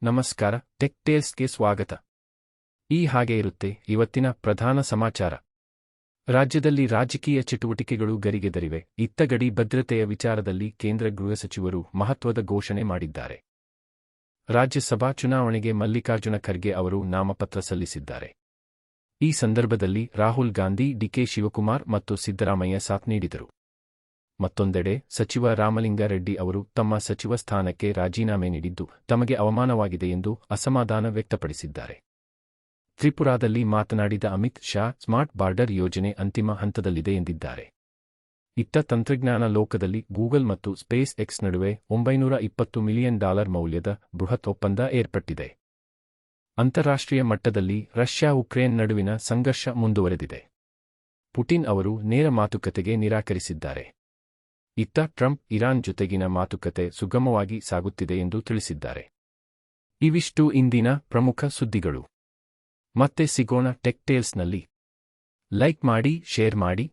ನಮಸ್ಕಾರ, ಟೆಕ್ ಟೇಲ್ಸ್ಗೆ ಸ್ವಾಗತ. ಹಾಗೆ ಇರುತ್ತೆ ಇವತ್ತಿನ ಪ್ರಧಾನ ಸಮಾಚಾರ. ರಾಜ್ಯದಲ್ಲಿ ರಾಜಕೀಯ ಚಟುವಟಿಕೆಗಳು ಗರಿಗೆದರಿವೆ. ಇತ್ತ ಗಡಿ ಭದ್ರತೆಯ ವಿಚಾರದಲ್ಲಿ ಕೇಂದ್ರ ಗೃಹ ಸಚಿವರು ಮಹತ್ವದ ಘೋಷಣೆ ಮಾಡಿದ್ದಾರೆ. ರಾಜ್ಯಸಭಾ ಚುನಾವಣೆಗೆ ಮಲ್ಲಿಕಾರ್ಜುನ ಖರ್ಗೆ ಅವರು ನಾಮಪತ್ರ ಸಲ್ಲಿಸಿದ್ದಾರೆ. ಈ ಸಂದರ್ಭದಲ್ಲಿ ರಾಹುಲ್ ಗಾಂಧಿ, ಡಿಕೆ ಶಿವಕುಮಾರ್ ಮತ್ತು ಸಿದ್ದರಾಮಯ್ಯ ಸಾಥ್ ನೀಡಿದರು. ಮತ್ತೊಂದೆಡೆ ಸಚಿವ ರಾಮಲಿಂಗಾರೆಡ್ಡಿ ಅವರು ತಮ್ಮ ಸಚಿವ ಸ್ಥಾನಕ್ಕೆ ರಾಜೀನಾಮೆ ನೀಡಿದ್ದು ತಮಗೆ ಅವಮಾನವಾಗಿದೆ ಎಂದು ಅಸಮಾಧಾನ ವ್ಯಕ್ತಪಡಿಸಿದ್ದಾರೆ. ತ್ರಿಪುರಾದಲ್ಲಿ ಮಾತನಾಡಿದ ಅಮಿತ್ ಶಾ, ಸ್ಮಾರ್ಟ್ ಬಾರ್ಡರ್ ಯೋಜನೆ ಅಂತಿಮ ಹಂತದಲ್ಲಿದೆ ಎಂದಿದ್ದಾರೆ. ಇತ್ತ ತಂತ್ರಜ್ಞಾನ ಲೋಕದಲ್ಲಿ ಗೂಗಲ್ ಮತ್ತು ಸ್ಪೇಸ್ ಎಕ್ಸ್ ನಡುವೆ $920 ಮಿಲಿಯನ್ ಮೌಲ್ಯದ ಬೃಹತ್ ಒಪ್ಪಂದ ಏರ್ಪಟ್ಟಿದೆ. ಅಂತಾರಾಷ್ಟ್ರೀಯ ಮಟ್ಟದಲ್ಲಿ ರಷ್ಯಾ ಉಕ್ರೇನ್ ನಡುವಿನ ಸಂಘರ್ಷ ಮುಂದುವರೆದಿದೆ. ಪುಟಿನ್ ಅವರು ನೇರ ಮಾತುಕತೆಗೆ ನಿರಾಕರಿಸಿದ್ದಾರೆ. ಇತ್ತ ಟ್ರಂಪ್ ಇರಾನ್ ಜೊತೆಗಿನ ಮಾತುಕತೆ ಸುಗಮವಾಗಿ ಸಾಗುತ್ತಿದೆ ಎಂದು ತಿಳಿಸಿದ್ದಾರೆ. ಇವಿಷ್ಟು ಇಂದಿನ ಪ್ರಮುಖ ಸುದ್ದಿಗಳು. ಮತ್ತೆ ಸಿಗೋಣ ಟೆಕ್ ಟೇಲ್ಸ್ನಲ್ಲಿ. ಲೈಕ್ ಮಾಡಿ, ಶೇರ್ ಮಾಡಿ,